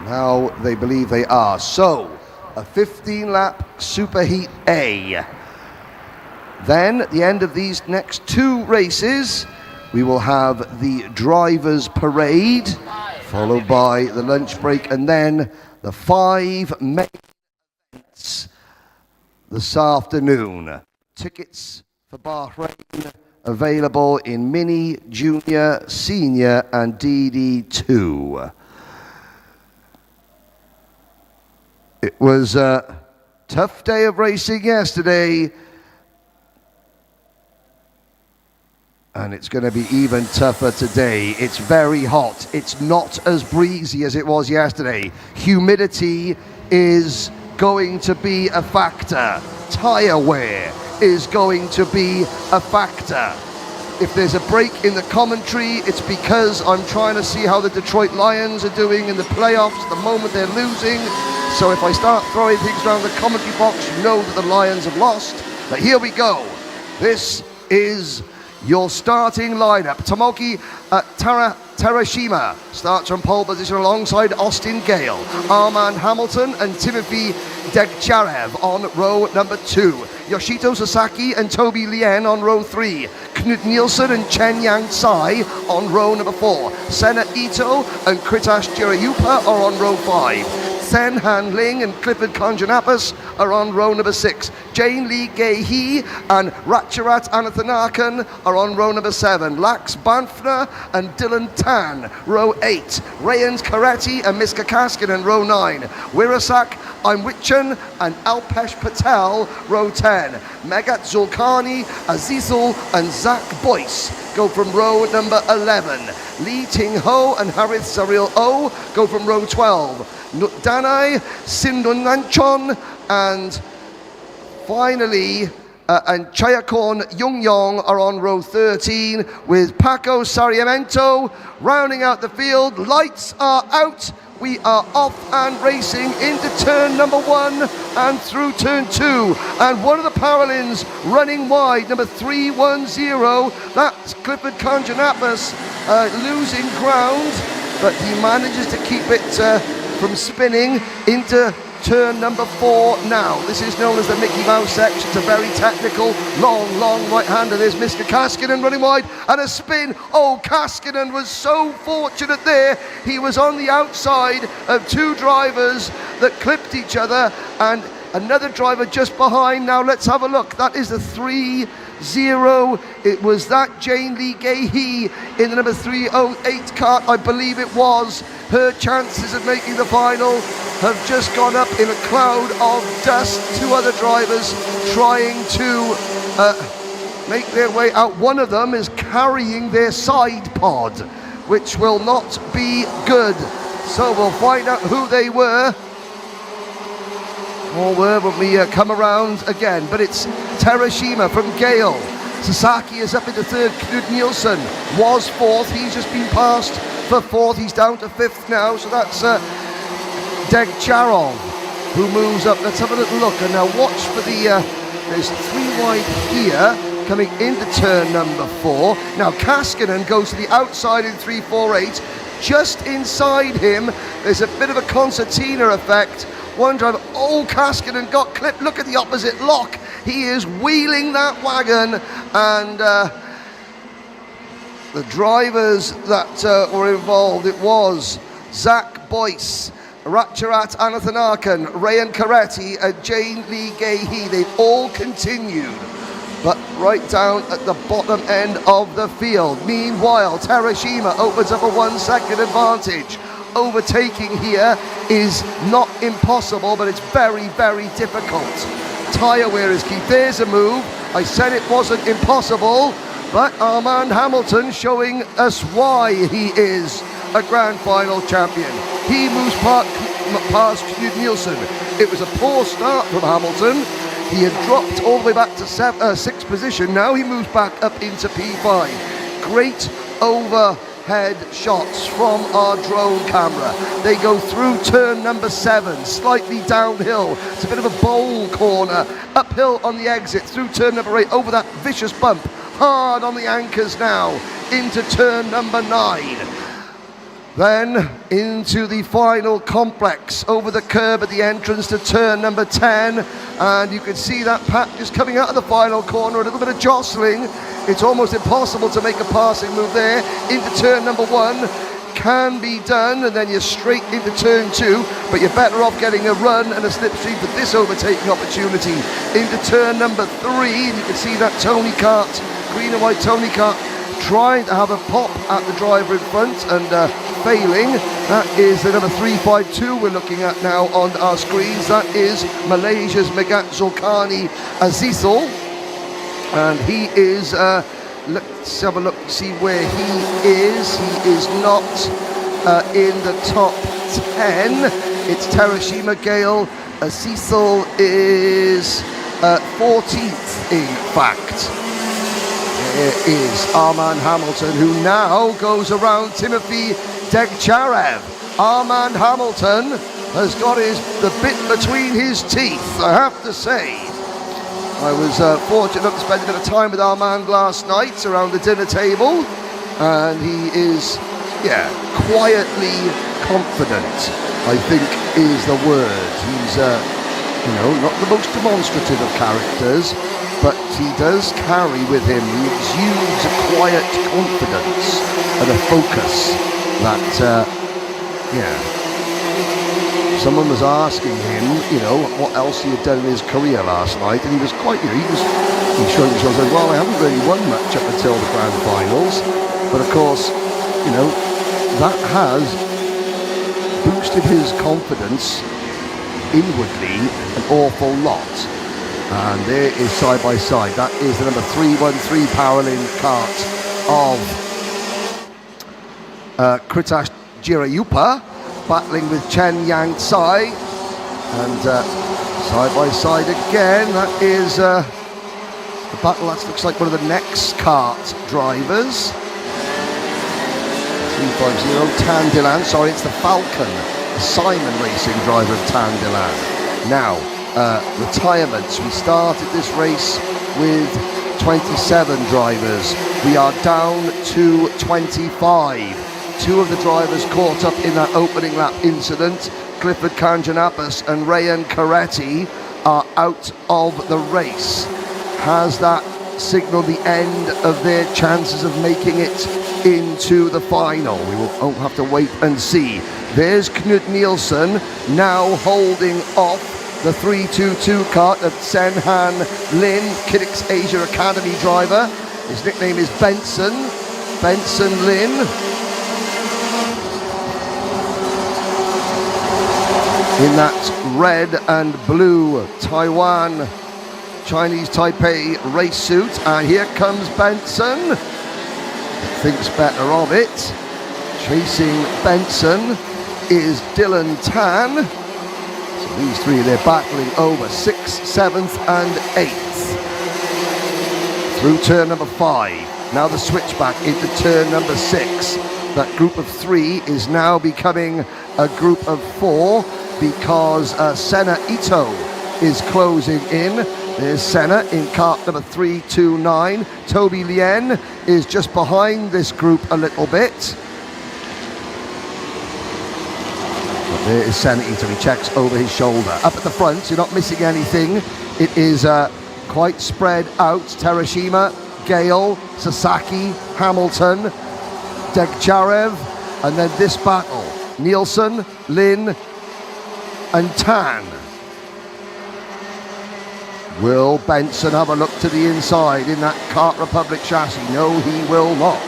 Now they believe they are. So, a 15-lap Superheat A. Then, at the end of these next two races, we will have the Drivers' Parade, followed by the lunch break, and then the 5 main events this afternoon. Tickets for Bahrain available in Mini, Junior, Senior, and DD2. It was a tough day of racing yesterday, and it's going to be even tougher today. It's very hot. It's not as breezy as it was yesterday. Humidity is going to be a factor. Tyre wear is going to be a factor. If there's a break in the commentary, it's because I'm trying to see how the Detroit Lions are doing in the playoffs at the moment they're losing. So if I start throwing things around the commentary box, you know that the Lions have lost. But here we go. This is your starting lineup. Tomoki Terashima starts from pole position alongside Austin Gale. Armand Hamilton and Timothy Degcharev on row number 2. Yoshito Sasaki and Toby Lien on row 3. Knut Nielsen and Chen Yang Tsai on row number 4. Senna Ito and Kritash Jirayupa are on row 5. Sen Han Ling and Clifford Konjanapas are on row number 6. Jane Lee Gay-hee and Ratcharat Anathanakan are on row number 7. Lax Banfner and Dylan Tan, row 8. Rayans Karetti and Miska Kaskinen, row 9. Wirasak Imwichan and Alpesh Patel, row 10. Megat Zulkani, Azizul and Zach Boyce go from row number 11. Lee Ting Ho and Harith Saril O go from row 12. Danai, Sindun Nanchon, and finally, and Chayakorn Yung Yong are on row 13, with Paco Sarmiento rounding out the field. Lights are out. We are off and racing into turn number 1 and through turn 2. And one of the Paralins running wide, number 310. That's Clifford Konjanapas losing ground, but he manages to keep it from spinning into turn number 4 now. This is known as the Mickey Mouse section. It's a very technical, long right-hander. There's Mr. Kaskinen running wide and a spin. Oh, Kaskinen was so fortunate there. He was on the outside of 2 drivers that clipped each other, and another driver just behind. Now let's have a look. That is the 3-0. It was that Jane Lee Gay-hee in the number 308 cart, I believe it was. Her chances of making the final have just gone up in a cloud of dust. 2 other drivers trying to make their way out. One of them is carrying their side pod, which will not be good. So we'll find out who they were. Or were when we come around again. But it's Terashima from Gale. Sasaki is up into 3rd. Knut Nielsen was 4th. He's just been passed for 4th. He's down to 5th now. So that's Degcharov who moves up. Let's have a little look. And now watch for the... there's 3 wide here coming into turn number 4. Now Kaskinen goes to the outside in 348. Just inside him, there's a bit of a concertina effect. One driver, oh, Kaskinen got clipped. Look at the opposite lock. He is wheeling that wagon, and the drivers that were involved, it was Zach Boyce, Ratcharat Anathanakan, Rayan Karetti, and Jane Lee Gay-hee. They've all continued, but right down at the bottom end of the field. Meanwhile, Terashima opens up a 1 second advantage. Overtaking here is not impossible, but it's very difficult. Tyre wear is key. There's a move. I said it wasn't impossible, but Armand Hamilton showing us why he is a grand final champion. He moves past Knut Nielsen. It was a poor start from Hamilton. He had dropped all the way back to 6th position. Now he moves back up into P5. Great overhead shots from our drone camera. They go through turn number 7, slightly downhill. It's a bit of a bowl corner. Uphill on the exit, through turn number 8, over that vicious bump. Hard on the anchors now, into turn number 9. Then into the final complex, over the curb at the entrance to turn number 10, and you can see that pack just coming out of the final corner, a little bit of jostling. It's almost impossible to make a passing move there. Into turn number 1, can be done, and then you're straight into turn 2, but you're better off getting a run and a slipstream for this overtaking opportunity. Into turn number 3, and you can see that Tony Kart, green and white Tony Kart, trying to have a pop at the driver in front and failing. That is the number 352 we're looking at now on our screens. That is Malaysia's Megat Zulkarni Azizul, and he is let's have a look, see where he is. He is not in the top 10. It's Terashima Gale. Azizul is 14th in fact. There is Armand Hamilton, who now goes around Timothy Degcharev. Armand Hamilton has got the bit between his teeth, I have to say. I was fortunate enough to spend a bit of time with Armand last night around the dinner table, and he is, quietly confident, I think is the word. He's, not the most demonstrative of characters, but he does carry with him, he exudes a quiet confidence and a focus that, someone was asking him, what else he had done in his career last night, and he was quite, he showed himself and said, well, I haven't really won much up until the grand finals, but of course, that has boosted his confidence inwardly an awful lot. And there is side by side, that is the number 313 Paralin kart of Kritash Girayupa, battling with Chen Yang Tsai, and side by side again, that is the battle. That looks like one of the next kart drivers. 350 Tandilan, sorry, it's the Falcon, the Simon Racing driver of Tandilan. Now, retirements. We started this race with 27 drivers. We are down to 25. Two of the drivers caught up in that opening lap incident, Clifford Kanjanapas and Rayan Karetti, are out of the race. Has that signalled the end of their chances of making it into the final? We will have to wait and see. There's Knut Nielsen now holding off the 322 kart of Senhan Lin, Kiddix Asia Academy driver. His nickname is Benson Lin. In that red and blue Taiwan Chinese Taipei race suit, and here comes Benson. Thinks better of it. Chasing Benson is Dylan Tan. So these three, they're battling over 6th, 7th and 8th. Through turn number 5. Now the switchback into turn number 6. That group of 3 is now becoming a group of 4 because Senna Ito is closing in. There's Senna in kart number 329. Toby Lien is just behind this group a little bit. But there is Senna Ito. He checks over his shoulder. Up at the front, you're not missing anything. It is quite spread out. Terashima, Gale, Sasaki, Hamilton, Degcharev, and then this battle. Nielsen, Lin, and Tan. Will Benson have a look to the inside in that Kart Republic chassis? No, he will not.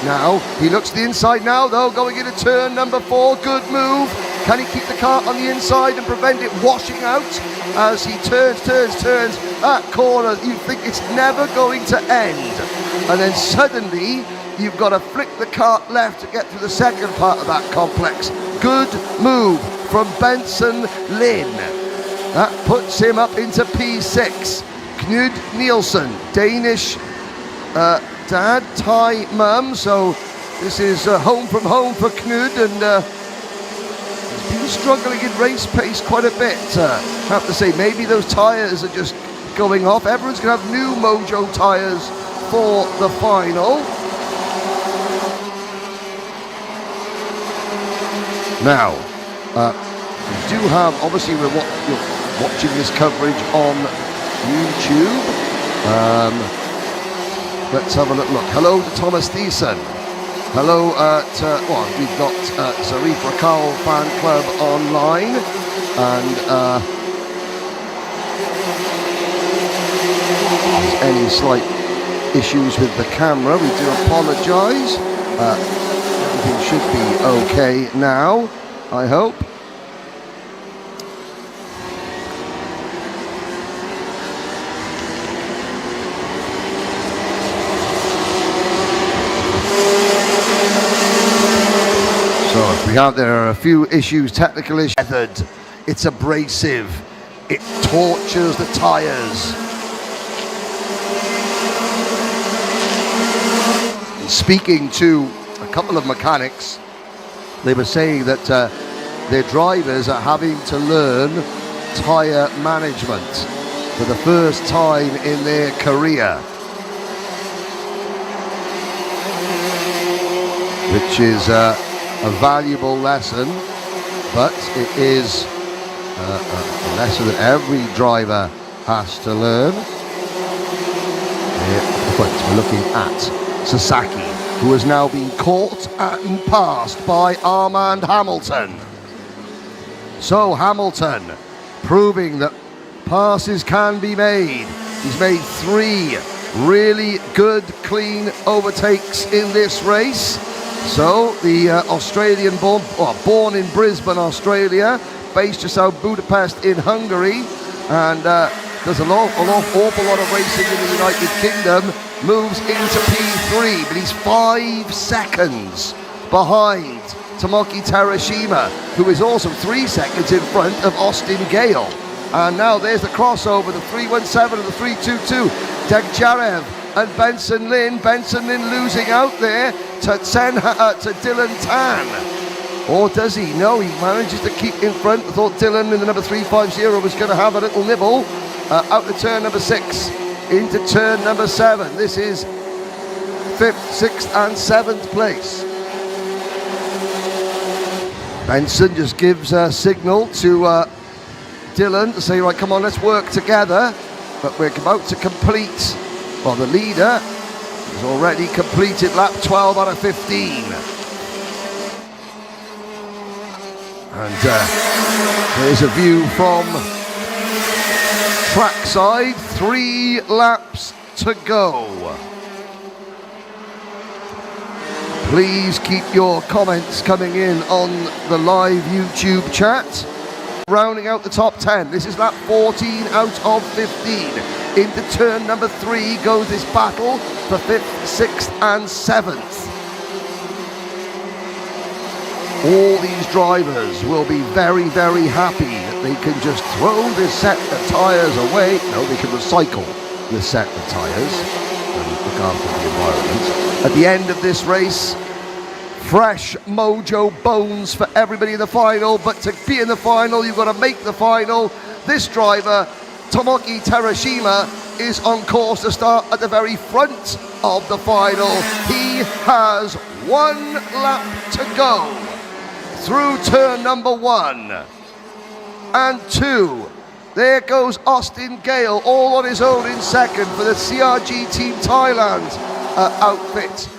Now, he looks to the inside now, though, going into turn number 4. Good move. Can he keep the kart on the inside and prevent it washing out as he turns? That corner, you think it's never going to end. And then suddenly, you've got to flick the kart left to get to the second part of that complex. Good move from Benson Lin. That puts him up into P6. Knud Nielsen, Danish dad, Thai mum. So this is home from home for Knud, and he's been struggling in race pace quite a bit. I have to say, maybe those tyres are just going off. Everyone's going to have new Mojo tyres for the final. Now, we do have, obviously you're watching this coverage on YouTube. Let's have a look. Hello to Thomas Thiessen. Hello we've got Zarif Rakal Fan Club online, and if there's any slight issues with the camera, we do apologise. Everything should be okay now, I hope. There are a few issues, technical issues. It's abrasive. It tortures the tyres. Speaking to a couple of mechanics, they were saying that their drivers are having to learn tyre management for the first time in their career, which is a valuable lesson, but it is a lesson that every driver has to learn. We're looking at Sasaki, who has now been caught and passed by Armand Hamilton. So Hamilton proving that passes can be made. He's made 3 really good, clean overtakes in this race. So the Australian born in Brisbane, Australia, based just out Budapest in Hungary, and does an awful lot of racing in the United Kingdom, moves into P3, but he's 5 seconds behind Tomoki Terashima, who is also 3 seconds in front of Austin Gale. And now there's the crossover, the 317 and the 322. Degjarev and Benson Lin. Benson Lin losing out there to Dylan Tan. Or does he? No, he manages to keep in front. I thought Dylan in the number 350 was going to have a little nibble. Out to turn number 6, into turn number 7. This is 5th, 6th and 7th place. Benson just gives a signal to Dylan to say, right, come on, let's work together. But we're about to complete, well, the leader has already completed lap 12 out of 15. And there's a view from trackside, 3 laps to go. Please keep your comments coming in on the live YouTube chat. Rounding out the top 10, this is lap 14 out of 15. Into turn number 3 goes this battle for 5th, 6th and 7th. All these drivers will be very, very happy that they can just throw this set of tyres away. No, they can recycle this set of tyres and look after the environment. At the end of this race, fresh mojo bones for everybody in the final, but to be in the final, you've got to make the final. This driver, Tomoki Terashima, is on course to start at the very front of the final. He has 1 lap to go through turn number 1 and 2. There goes Austin Gale, all on his own in second for the CRG Team Thailand outfit.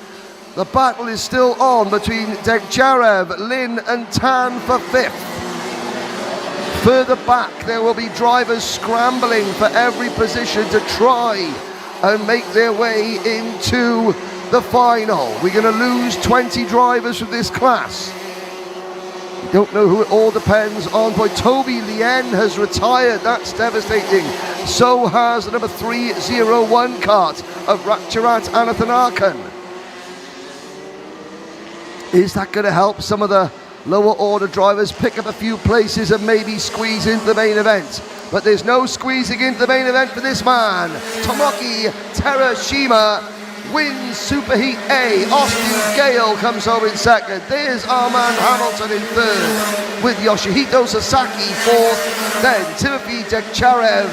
The battle is still on between Degjarev, Lin and Tan for 5th. Further back, there will be drivers scrambling for every position to try and make their way into the final. We're going to lose 20 drivers from this class. We don't know who, it all depends on. Boy, Toby Lien has retired. That's devastating. So has the number 301 kart of Ratcharat Anathanarkan. Is that going to help some of the lower order drivers pick up a few places and maybe squeeze into the main event? But there's no squeezing into the main event for this man. Tomoki Terashima wins Superheat A. Austin Gale comes home in second. There's Armand Hamilton in third, with Yoshihito Sasaki fourth. Then Timothy Degcharev,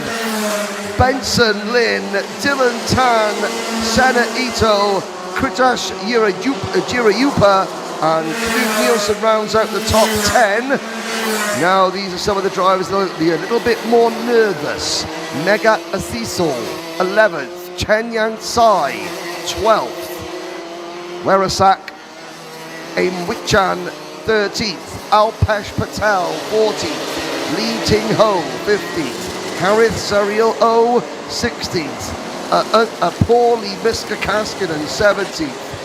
Benson Lin, Dylan Tan, Senna Ito, Kritash Jirayupa, And Knut Nielsen rounds out the top 10. Now these are some of the drivers that will be a little bit more nervous. Mega Asisol, 11th. Chen Yang Tsai, 12th. Werasak Aimwichan, 13th. Alpesh Patel, 14th. Lee Ting Ho, 15th. Harith Sariel O, 16th. Paulie Miska Kaskinen, 17th.